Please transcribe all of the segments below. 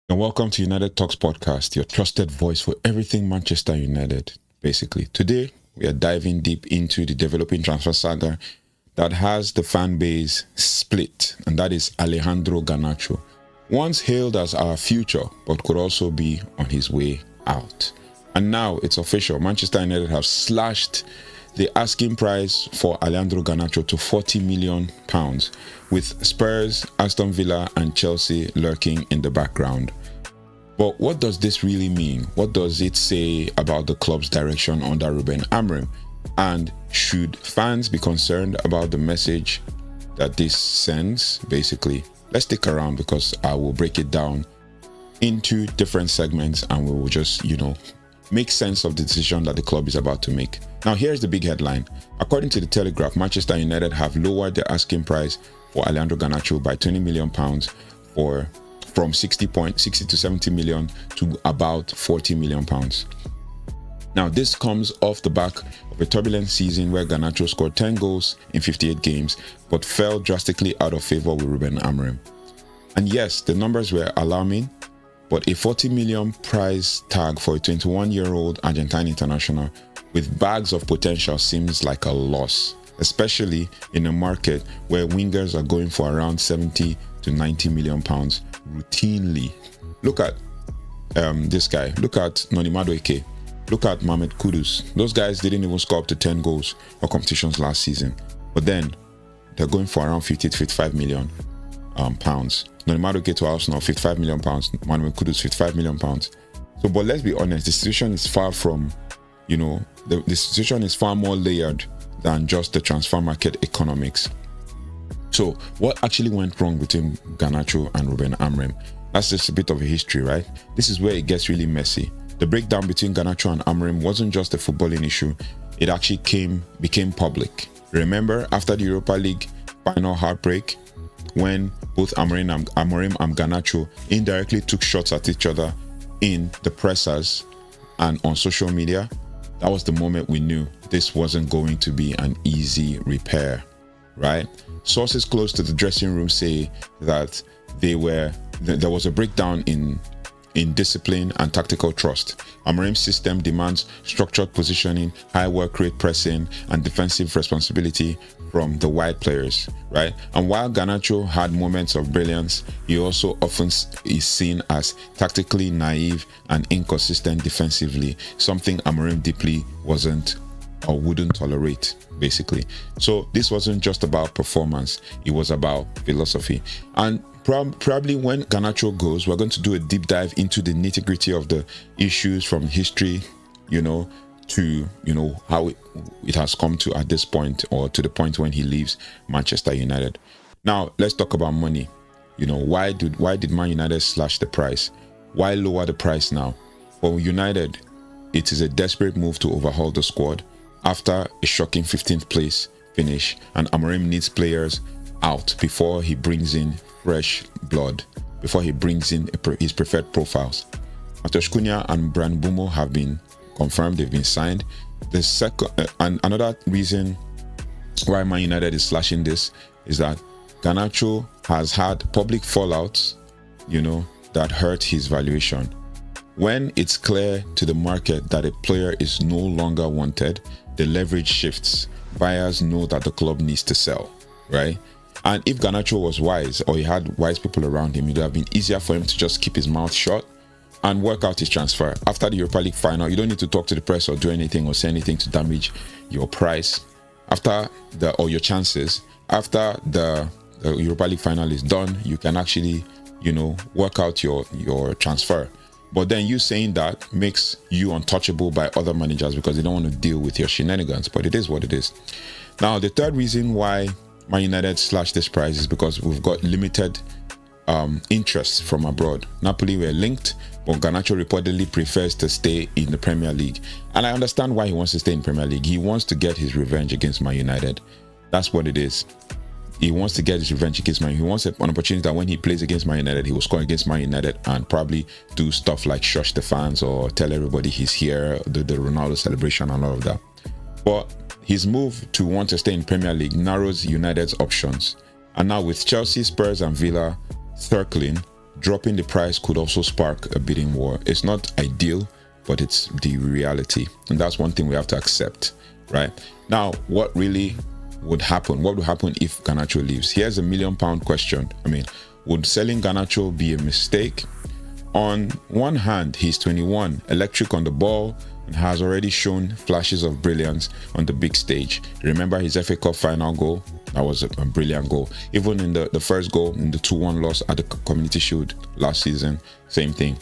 And welcome to United Talks Podcast, your trusted voice for everything Manchester United, basically. Today, we are diving deep into the developing transfer saga that has the fan base split, and that is Alejandro Garnacho. Once hailed as our future, but could also be on his way out. And now it's official. Manchester United have slashed the asking price for Alejandro Garnacho to £40 million, with Spurs, Aston Villa and Chelsea lurking in the background. But what does this really mean? What does it say about the club's direction under Ruben Amorim? And should fans be concerned about the message that this sends? Basically, let's stick around because I will break it down into different segments and we will just, make sense of the decision that the club is about to make. Now, here's the big headline. According to the Telegraph, Manchester United have lowered their asking price for Alejandro Garnacho by £20 million from 60 to 70 million to about £40 million. Now, this comes off the back of a turbulent season where Garnacho scored 10 goals in 58 games, but fell drastically out of favour with Ruben Amorim. And yes, the numbers were alarming, but a £40 million price tag for a 21-year-old Argentine international with bags of potential seems like a loss, especially in a market where wingers are going for around 70 to 90 million pounds routinely. Look at this guy. Look at Nonimado Eke. Look at Mohamed Kudus. Those guys didn't even score up to 10 goals or competitions last season, but then they're going for around 50 to 55 million pounds. Nonimado Eke to Arsenal, 55 million pounds. Mohamed Kudus, 55 million pounds. So, but let's be honest, the situation is far from, the situation is far more layered than just the transfer market economics. So, what actually went wrong between Garnacho and Ruben Amorim? That's just a bit of a history, right? This is where it gets really messy. The breakdown between Garnacho and Amorim wasn't just a footballing issue, it actually became public. Remember, after the Europa League final heartbreak, when both Amorim and Garnacho indirectly took shots at each other in the pressers and on social media, that was the moment we knew this wasn't going to be an easy repair, right? Sources close to the dressing room say that there was a breakdown in discipline and tactical trust. Amorim's system demands structured positioning, high work rate pressing, and defensive responsibility from the wide players, right? And while Garnacho had moments of brilliance, he also often is seen as tactically naive and inconsistent defensively, something Amorim deeply wasn't or wouldn't tolerate, basically. So this wasn't just about performance, it was about philosophy. And probably when Garnacho goes, we're going to do a deep dive into the nitty-gritty of the issues from history, to how it has come to at this point, or to the point when he leaves Manchester United. Now let's talk about money. Why did Man United slash the price? Why lower the price now? For United, it is a desperate move to overhaul the squad after a shocking 15th place finish, and Amorim needs players out before he brings in fresh blood, before he brings in his preferred profiles. Matheus Cunha and Bryan Mbeumo have been confirmed, they've been signed. The second and another reason why Man United is slashing this is that Garnacho has had public fallouts, that hurt his valuation. When it's clear to the market that a player is no longer wanted, the leverage shifts. Buyers know that the club needs to sell, right? And if Garnacho was wise, or he had wise people around him, it would have been easier for him to just keep his mouth shut and work out his transfer. After the Europa League final, you don't need to talk to the press or do anything or say anything to damage your price. Or your chances. After the Europa League final is done, you can actually, work out your transfer. But then you saying that makes you untouchable by other managers because they don't want to deal with your shenanigans. But it is what it is. Now, the third reason why Man United slashed this price is because we've got limited interest from abroad. Napoli were linked, but Garnacho reportedly prefers to stay in the Premier League. And I understand why he wants to stay in Premier League. He wants to get his revenge against Man United. That's what it is. He wants to get his revenge against Man United. He wants an opportunity that when he plays against Man United, he will score against Man United and probably do stuff like shush the fans or tell everybody he's here, the Ronaldo celebration and all of that. But his move to want to stay in Premier League narrows United's options. And now with Chelsea, Spurs and Villa circling, dropping the price could also spark a bidding war. It's not ideal, but it's the reality. And that's one thing we have to accept, right? Now, what really would happen? What would happen if Garnacho leaves? Here's a £1 million question. I mean, would selling Garnacho be a mistake? On one hand, he's 21, electric on the ball, and has already shown flashes of brilliance on the big stage. Remember his FA Cup final goal? That was a brilliant goal. Even in the first goal in the 2-1 loss at the Community Shield last season, same thing.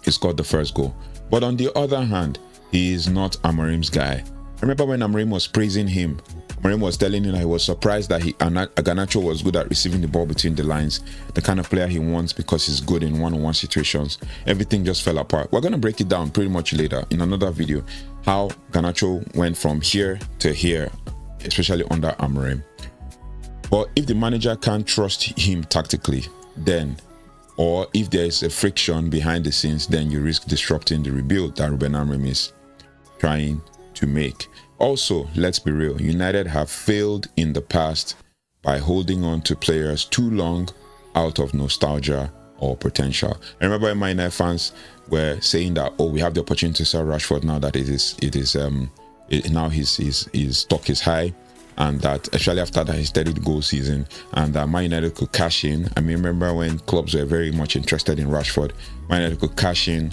He scored the first goal. But on the other hand, he is not Amorim's guy. Remember when Amorim was praising him? Amorim was telling him that he was surprised that Garnacho was good at receiving the ball between the lines, the kind of player he wants because he's good in one-on-one situations. Everything just fell apart. We're going to break it down pretty much later in another video, how Garnacho went from here to here, especially under Amorim. But if the manager can't trust him tactically, then, or if there is a friction behind the scenes, then you risk disrupting the rebuild that Ruben Amorim is trying to make. Also, let's be real, United have failed in the past by holding on to players too long out of nostalgia or potential. I remember when Man United fans were saying that, oh, we have the opportunity to sell Rashford now that now his stock is high, and that especially after that his 30-goal season, and that Man United could cash in. I mean, remember when clubs were very much interested in Rashford, Man United could cash in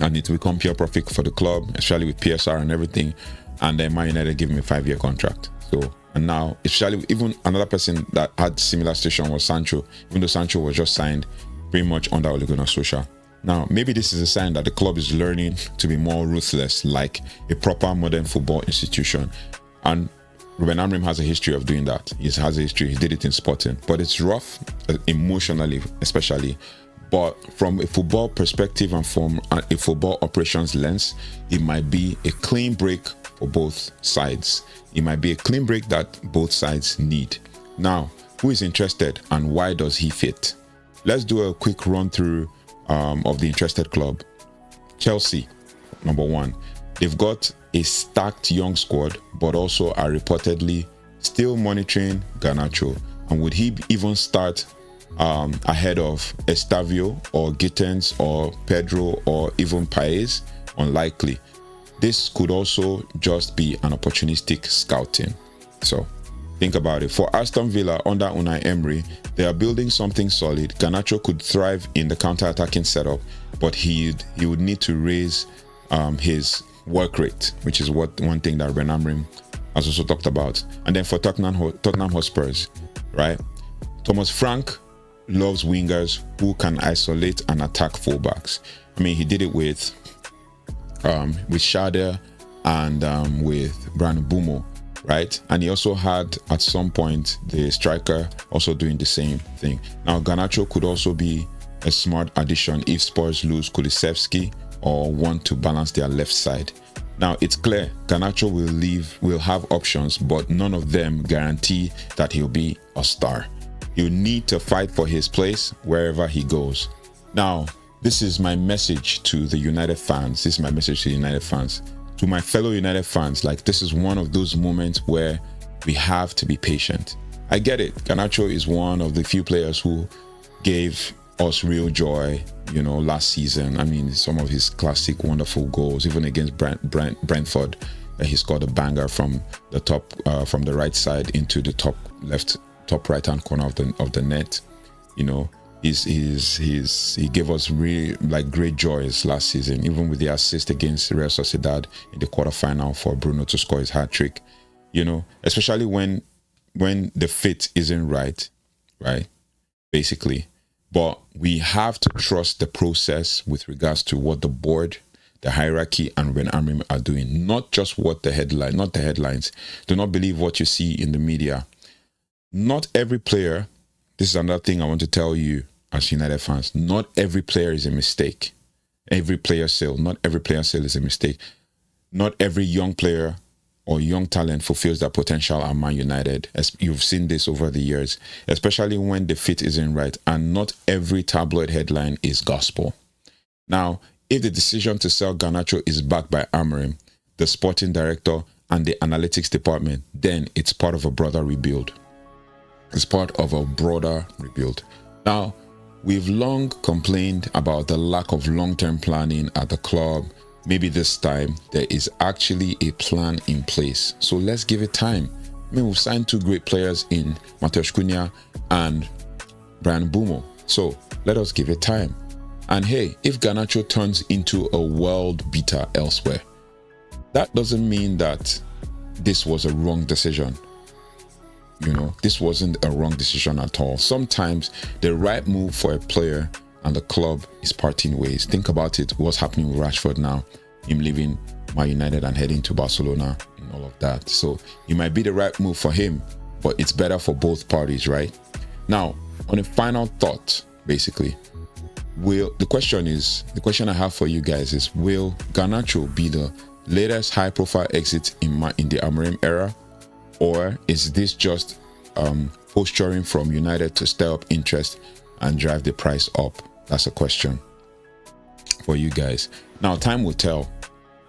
and it will become pure profit for the club, especially with PSR and everything. And then Man United gave him a 5-year contract. So, and now, especially even another person that had similar situation was Sancho, even though Sancho was just signed pretty much under Ole Gunnar Solskjaer. Now, maybe this is a sign that the club is learning to be more ruthless, like a proper modern football institution. And Ruben Amorim has a history of doing that. He has a history. He did it in Sporting, but it's rough, emotionally, especially. But from a football perspective and from a football operations lens, it might be a clean break for both sides. It might be a clean break that both sides need. Now, who is interested and why does he fit? Let's do a quick run through of the interested club. Chelsea, number one. They've got a stacked young squad, but also are reportedly still monitoring Garnacho. And would he even start ahead of Estavio or Gittens or Pedro or even Paez? Unlikely. This could also just be an opportunistic scouting. So think about it. For Aston Villa under Unai Emery, they are building something solid. Garnacho could thrive in the counter-attacking setup, but he would need to raise his work rate, which is one thing that Ruben Amorim has also talked about. And then for Tottenham Hotspurs, right? Thomas Frank loves wingers who can isolate and attack fullbacks. I mean, he did it with Schade and with Brandon Bumo, right? And he also had at some point the striker also doing the same thing. Now, Garnacho could also be a smart addition if Spurs lose Kulusevski or want to balance their left side. Now, it's clear Garnacho will have options, but none of them guarantee that he'll be a star. He'll need to fight for his place wherever he goes. Now, this is my message to the United fans. This is my message to the United fans. To my fellow United fans, like, this is one of those moments where we have to be patient. I get it. Garnacho is one of the few players who gave us real joy, last season. I mean, some of his classic, wonderful goals, even against Brentford, he scored a banger from the top, from the right side into the top right-hand corner of the net. He gave us really great joys last season, even with the assist against Real Sociedad in the quarterfinal for Bruno to score his hat-trick. Especially when the fit isn't right, basically. But we have to trust the process with regards to what the board, the hierarchy, and Ruben Amorim are doing, not just not the headlines. Do not believe what you see in the media. Not every player, this is another thing I want to tell you as United fans, not every player is a mistake. Not every player sale is a mistake. Not every young player or young talent fulfills their potential at Man United. As you've seen this over the years, especially when the fit isn't right, and not every tabloid headline is gospel. Now, if the decision to sell Garnacho is backed by Amorim, the sporting director, and the analytics department, then it's part of a broader rebuild. It's part of a broader rebuild. Now, we've long complained about the lack of long-term planning at the club. Maybe this time there is actually a plan in place. So let's give it time. I mean, we've signed two great players in Mateusz Cunha and Brian Bumo. So let us give it time. And hey, if Garnacho turns into a world beater elsewhere, that doesn't mean that this was a wrong decision. You know, this wasn't a wrong decision at all. Sometimes the right move for a player and the club is parting ways. Think about it. What's happening with Rashford now? Him leaving Man United and heading to Barcelona and all of that. So it might be the right move for him, but it's better for both parties, right? Now, on a final thought, basically, the question I have for you guys is, will Garnacho be the latest high-profile exit in the Amorim era, or is this just posturing from United to stir up interest and drive the price up? That's a question for you guys. Now, time will tell,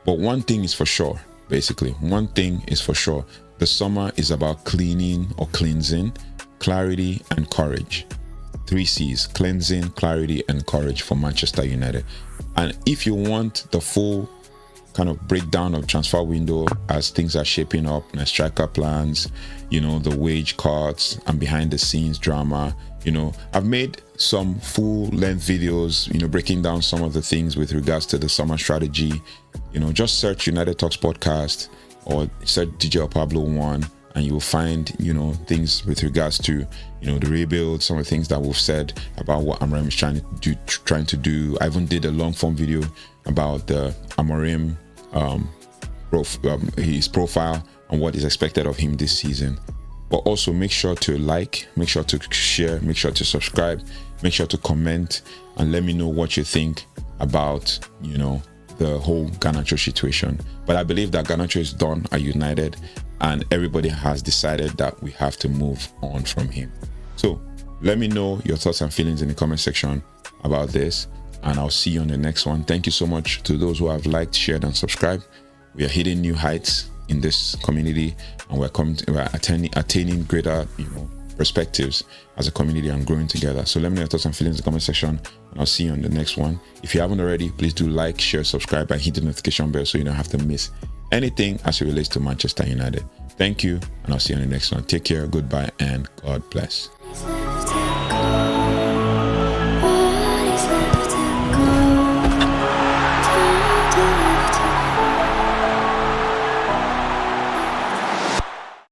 but one thing is for sure. Basically, one thing is for sure: the summer is about cleaning or cleansing, clarity, and courage. 3 C's: cleansing, clarity, and courage for Manchester United. And if you want the full kind of breakdown of transfer window as things are shaping up, and striker plans, you know, the wage cuts and behind the scenes drama, you know, I've made some full length videos, you know, breaking down some of the things with regards to the summer strategy. You know, just search United Talks podcast or search DJ Pablo 1, and you'll find, you know, things with regards to, you know, the rebuild, some of the things that we've said about what Amorim is trying to do. I even did a long form video about the Amorim, his profile and what is expected of him this season. But also make sure to like, make sure to share, make sure to subscribe, make sure to comment, and let me know what you think about, you know, the whole Garnacho situation. But I believe that Garnacho is done at United, and everybody has decided that we have to move on from him. So let me know your thoughts and feelings in the comment section about this, and I'll see you on the next one. Thank you so much to those who have liked, shared, and subscribed. We are hitting new heights in this community, and we're attaining greater, you know, perspectives as a community and growing together. So let me know your thoughts and feelings in the comment section, and I'll see you on the next one. If you haven't already, please do like, share, subscribe, and hit the notification bell so you don't have to miss anything as it relates to Manchester United. Thank you, and I'll see you on the next one. Take care, goodbye, and God bless.